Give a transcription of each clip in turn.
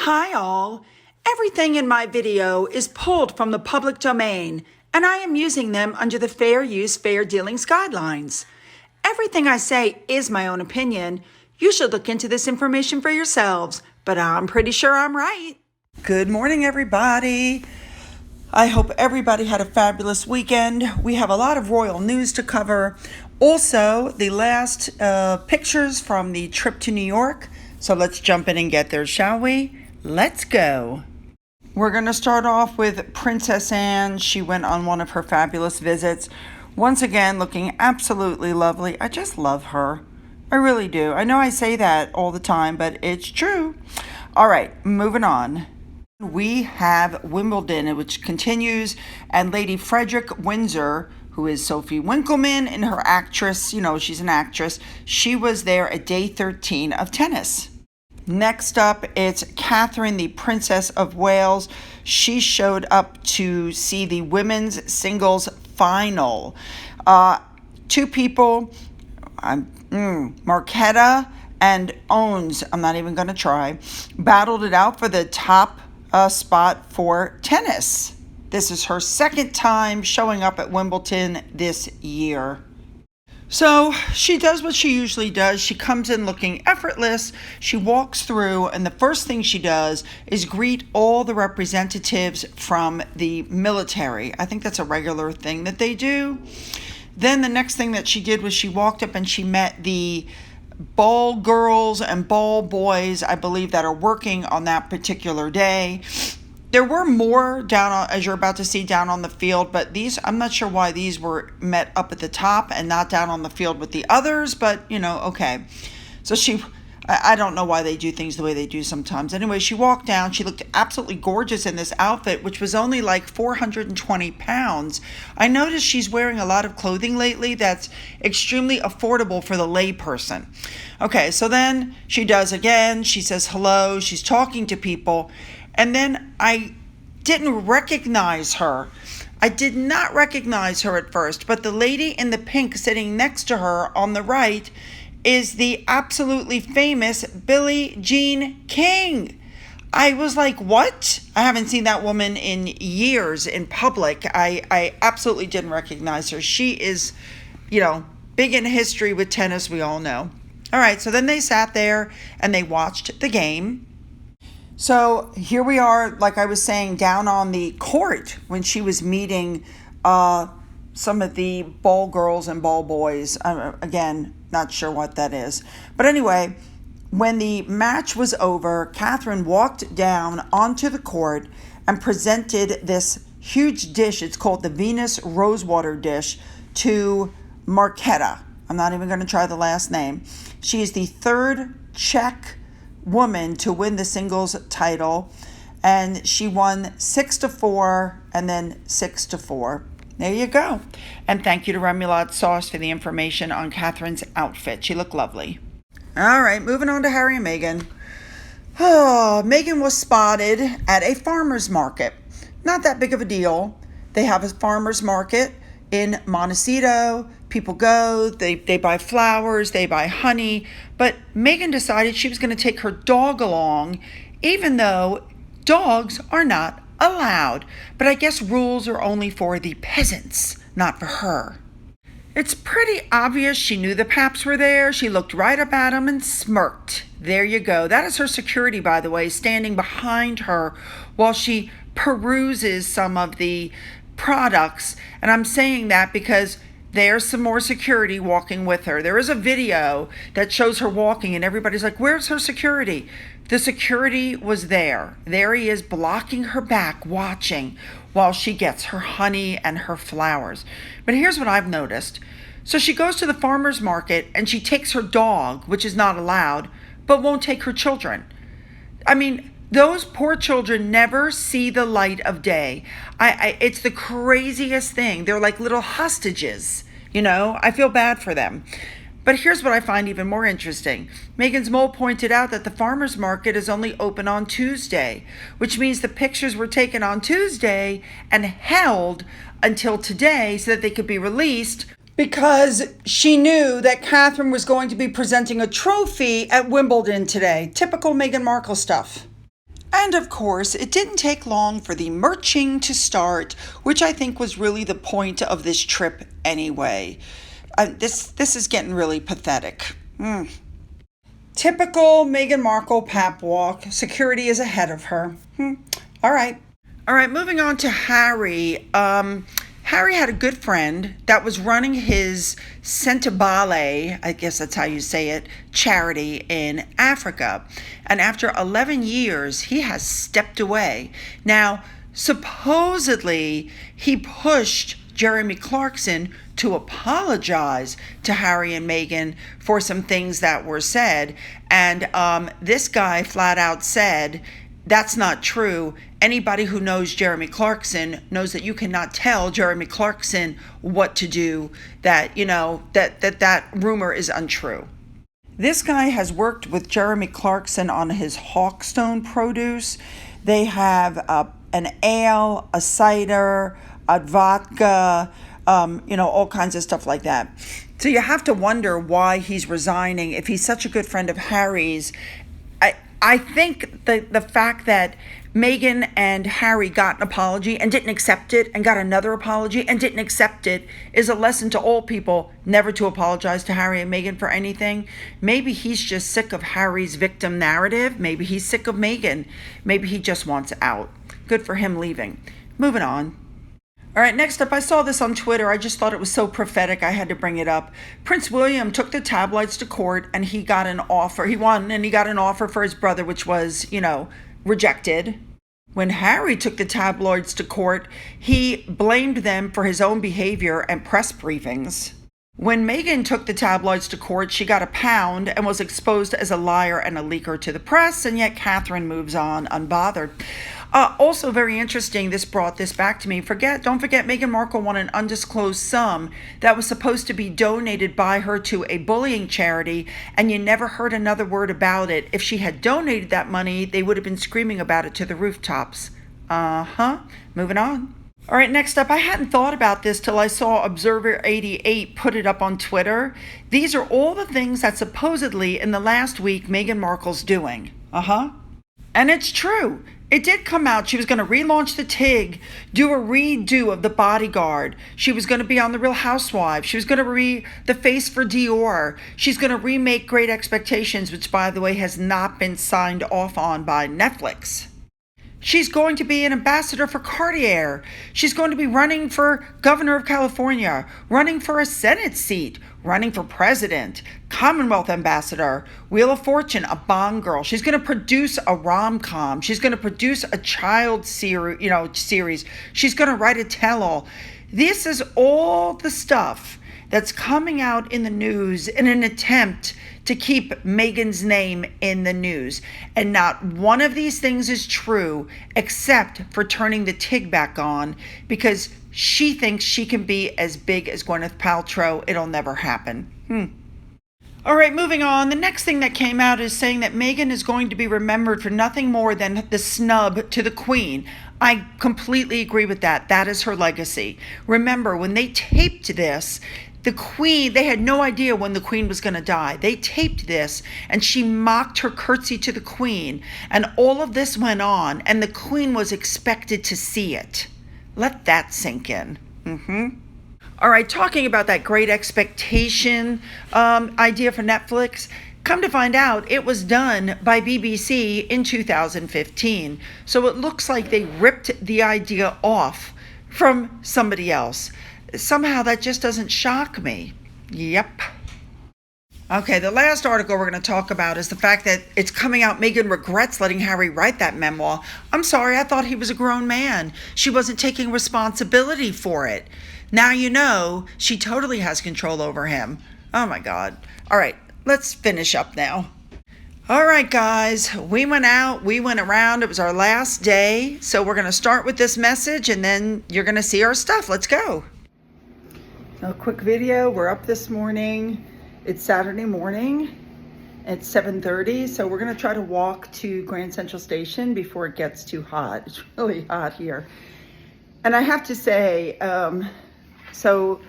Hi all! Everything in my video is pulled from the public domain, and I am using them under the Fair Use, Fair Dealings guidelines. Everything I say is my own opinion. You should look into this information for yourselves, but I'm pretty sure I'm right. Good morning, everybody. I hope everybody had a fabulous weekend. We have a lot of royal news to cover. Also, the last pictures from the trip to New York. So let's jump in and get there, shall we? Let's go. We're going to start off with Princess Anne. She went on one of her fabulous visits. Once again, looking absolutely lovely. I just love her. I really do. I know I say that all the time, but it's true. All right, moving on. We have Wimbledon, which continues, and Lady Frederick Windsor, who is Sophie Winkleman and her actress, she's an actress. She was there at day 13 of tennis. Next up, it's Catherine, the Princess of Wales. She showed up to see the women's singles final. Two people, Marketa and Owens, I'm not even going to try, battled it out for the top spot for tennis. This is her second time showing up at Wimbledon this year. So she does what she usually does. She comes in looking effortless. She walks through, and the first thing she does is greet all the representatives from the military. I think that's a regular thing that they do. Then the next thing that she did was she walked up and she met the ball girls and ball boys, I believe, that are working on that particular day. There were more down, as you're about to see, down on the field, but these, I'm not sure why these were met up at the top and not down on the field with the others, but, okay. So I don't know why they do things the way they do sometimes. Anyway, she walked down. She looked absolutely gorgeous in this outfit, which was only like 420 pounds. I noticed she's wearing a lot of clothing lately that's extremely affordable for the layperson. Okay, so then she does again. She says hello. She's talking to people. And then I didn't recognize her. I did not recognize her at first, but the lady in the pink sitting next to her on the right is the absolutely famous Billie Jean King. I was like, what? I haven't seen that woman in years in public. I absolutely didn't recognize her. She is, big in history with tennis, we all know. All right, so then they sat there and they watched the game. So here we are, like I was saying, down on the court when she was meeting some of the ball girls and ball boys. Again, not sure what that is. But anyway, when the match was over, Catherine walked down onto the court and presented this huge dish. It's called the Venus Rosewater dish to Marketa. I'm not even going to try the last name. She is the third Czech woman to win the singles title, and she won 6-4 and then 6-4. There you go. And thank you to Remoulade Sauce for the information on Catherine's outfit. She looked lovely. All right, moving on to Harry and Meghan. Meghan was spotted at a farmer's market. Not that big of a deal. They have a farmer's market in Montecito. People go, they buy flowers, they buy honey, but Meghan decided she was going to take her dog along, even though dogs are not allowed. But I guess rules are only for the peasants, not for her. It's pretty obvious she knew the Paps were there. She looked right up at them and smirked. There you go. That is her security, by the way, standing behind her while she peruses some of the products. And I'm saying that because there's some more security walking with her. There is a video that shows her walking and everybody's like, where's her security? The security was there. There he is, blocking her back, watching while she gets her honey and her flowers. But here's what I've noticed. So she goes to the farmer's market and she takes her dog, which is not allowed, but won't take her children. I mean, those poor children never see the light of day. It's the craziest thing. They're like little hostages, I feel bad for them. But here's what I find even more interesting. Meghan's mole pointed out that the farmer's market is only open on Tuesday, which means the pictures were taken on Tuesday and held until today so that they could be released, because she knew that Catherine was going to be presenting a trophy at Wimbledon today. Typical Meghan Markle stuff. And of course, it didn't take long for the merching to start, which I think was really the point of this trip anyway. This is getting really pathetic. Typical Meghan Markle Papwalk. Security is ahead of her. All right. Moving on to Harry. Harry had a good friend that was running his Sentebale, I guess that's how you say it, charity in Africa. And after 11 years, he has stepped away. Now, supposedly, he pushed Jeremy Clarkson to apologize to Harry and Meghan for some things that were said. And this guy flat out said, that's not true. Anybody who knows Jeremy Clarkson knows that you cannot tell Jeremy Clarkson what to do, that rumor is untrue. This guy has worked with Jeremy Clarkson on his Hawkstone produce. They have an ale, a cider, a vodka, all kinds of stuff like that. So you have to wonder why he's resigning if he's such a good friend of Harry's. I think the fact that Meghan and Harry got an apology and didn't accept it, and got another apology and didn't accept it, is a lesson to all people never to apologize to Harry and Meghan for anything. Maybe he's just sick of Harry's victim narrative. Maybe he's sick of Meghan. Maybe he just wants out. Good for him leaving. Moving on. All right, next up, I saw this on Twitter. I just thought it was so prophetic, I had to bring it up. Prince William took the tabloids to court, and he got an offer. He won, and he got an offer for his brother, which was, rejected. When Harry took the tabloids to court, he blamed them for his own behavior and press briefings. When Meghan took the tabloids to court, she got a pound and was exposed as a liar and a leaker to the press, and yet Catherine moves on unbothered. Also very interesting, this brought this back to me. Don't forget, Meghan Markle won an undisclosed sum that was supposed to be donated by her to a bullying charity, and you never heard another word about it. If she had donated that money, they would have been screaming about it to the rooftops. Moving on. All right, next up, I hadn't thought about this till I saw Observer88 put it up on Twitter. These are all the things that supposedly in the last week Meghan Markle's doing. And it's true. It did come out. She was going to relaunch the TIG, do a redo of The Bodyguard. She was going to be on The Real Housewives. She was going to the face for Dior. She's going to remake Great Expectations, which, by the way, has not been signed off on by Netflix. She's going to be an ambassador for Cartier. She's going to be running for governor of California, running for a Senate seat, running for president, Commonwealth ambassador, Wheel of Fortune, a Bond girl. She's going to produce a rom-com. She's going to produce a child series. She's going to write a tell-all. This is all the stuff that's coming out in the news in an attempt to keep Meghan's name in the news. And not one of these things is true except for turning the TIG back on, because she thinks she can be as big as Gwyneth Paltrow. It'll never happen. All right, moving on. The next thing that came out is saying that Meghan is going to be remembered for nothing more than the snub to the Queen. I completely agree with that. That is her legacy. Remember, when they taped this, the Queen, they had no idea when the Queen was going to die. They taped this, and she mocked her curtsy to the Queen. And all of this went on, and the Queen was expected to see it. Let that sink in. All right, talking about that Great Expectation idea for Netflix, come to find out, it was done by BBC in 2015. So it looks like they ripped the idea off from somebody else. Somehow that just doesn't shock me. Yep. Okay, the last article we're going to talk about is the fact that it's coming out Meghan regrets letting Harry write that memoir. I'm sorry, I thought he was a grown man. She wasn't taking responsibility for it. Now you know she totally has control over him. Oh my God. All right, let's finish up now. All right, guys, we went out, we went around. It was our last day. So we're going to start with this message, and then you're going to see our stuff. Let's go. A quick video. We're up this morning. It's Saturday morning. It's 7:30, so we're going to try to walk to Grand Central Station before it gets too hot. It's really hot here. And I have to say, so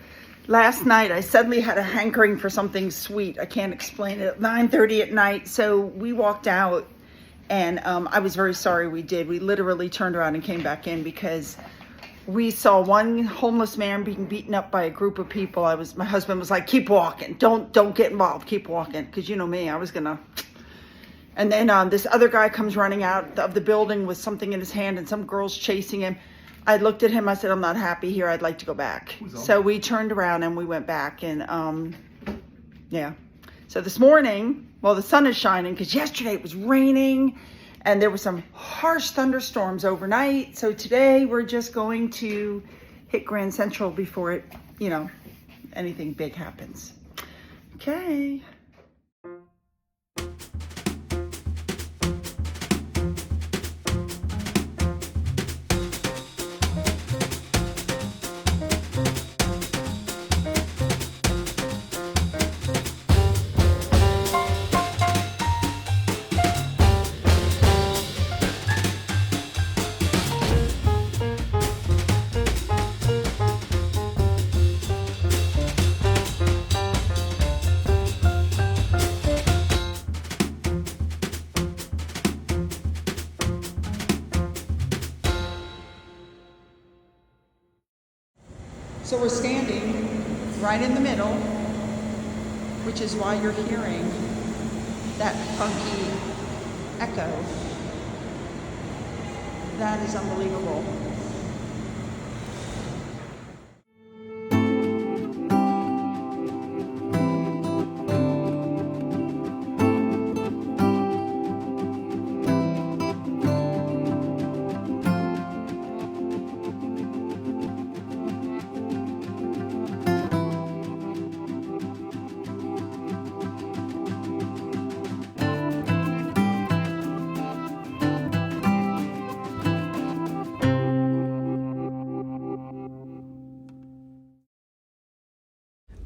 last night I suddenly had a hankering for something sweet. I can't explain it. At 9:30 at night, so we walked out And I was very sorry we did. We literally turned around and came back in because we saw one homeless man being beaten up by a group of people. My husband was like, keep walking. Don't get involved. Keep walking. Because you know me, I was going to. And then this other guy comes running out of the building with something in his hand, and some girl's chasing him. I looked at him. I said, I'm not happy here. I'd like to go back. So we turned around and we went back. And yeah. So this morning, well, the sun is shining because yesterday it was raining and there were some harsh thunderstorms overnight. So today we're just going to hit Grand Central before it, anything big happens. Okay. So we're standing right in the middle, which is why you're hearing that funky echo. That is unbelievable.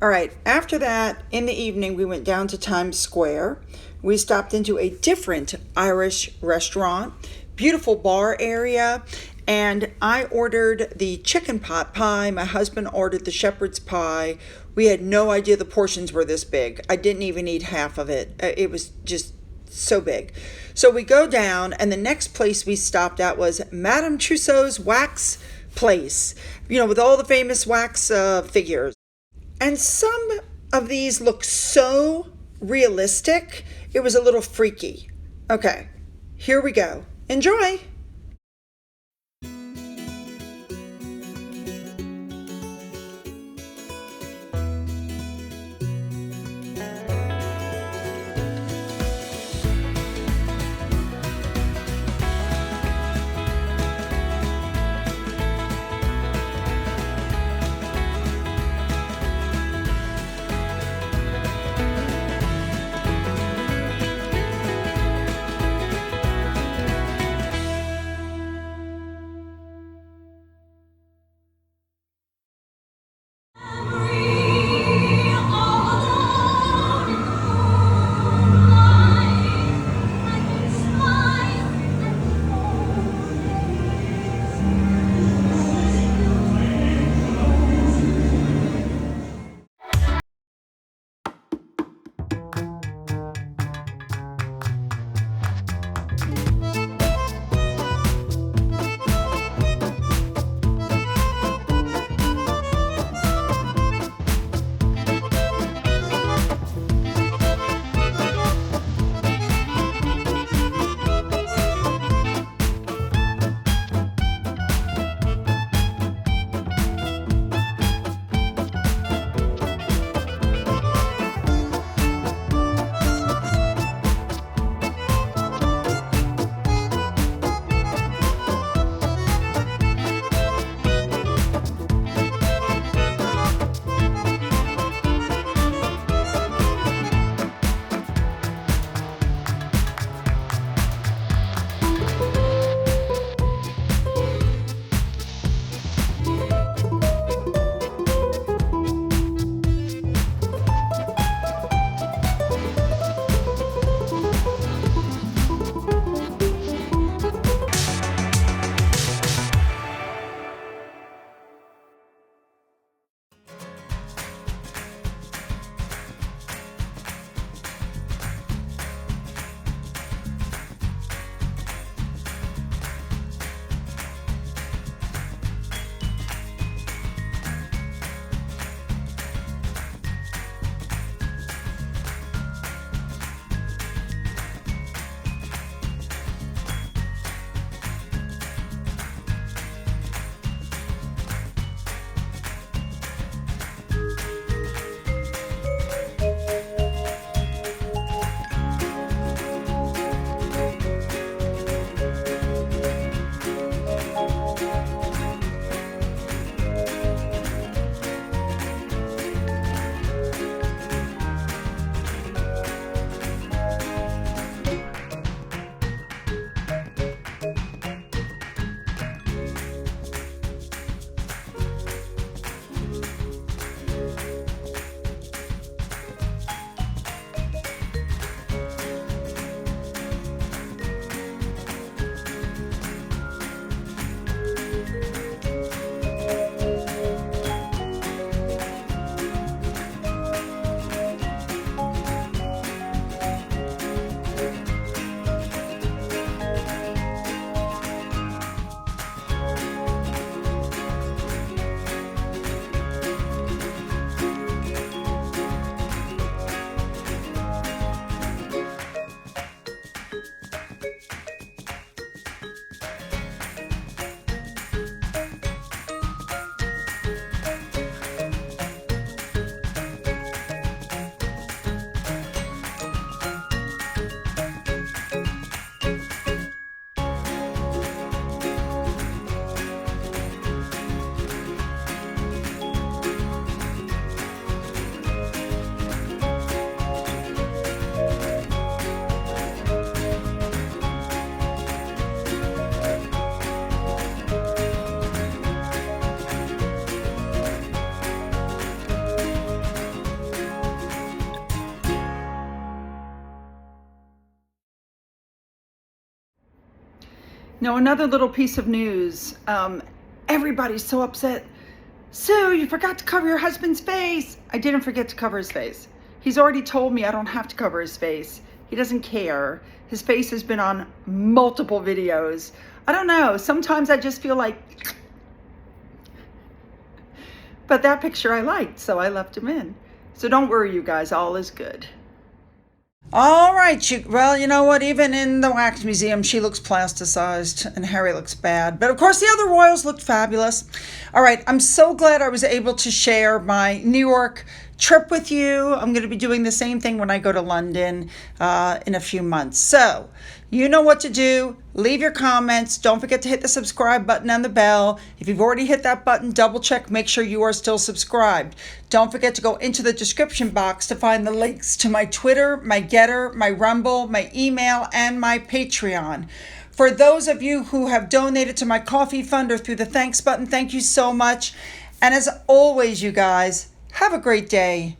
All right, after that, in the evening, we went down to Times Square. We stopped into a different Irish restaurant, beautiful bar area, and I ordered the chicken pot pie. My husband ordered the shepherd's pie. We had no idea the portions were this big. I didn't even eat half of it. It was just so big. So we go down, and the next place we stopped at was Madame Tussauds Wax Place, with all the famous wax figures. And some of these look so realistic, it was a little freaky. Okay, here we go. Enjoy. Now, another little piece of news. Everybody's so upset. Sue, you forgot to cover your husband's face. I didn't forget to cover his face. He's already told me I don't have to cover his face. He doesn't care. His face has been on multiple videos. I don't know. Sometimes I just feel like... But that picture I liked, so I left him in. So don't worry, you guys. All is good. All right. Well, you know what? Even in the wax museum, she looks plasticized and Harry looks bad. But of course, the other royals looked fabulous. All right. I'm so glad I was able to share my New York trip with you. I'm going to be doing the same thing when I go to London in a few months. So you know what to do. Leave your comments. Don't forget to hit the subscribe button and the bell. If you've already hit that button, double check, make sure you are still subscribed. Don't forget to go into the description box to find the links to my Twitter, my Getter, my Rumble, my email, and my Patreon. For those of you who have donated to my coffee fund or through the thanks button, thank you so much. And as always, you guys, have a great day.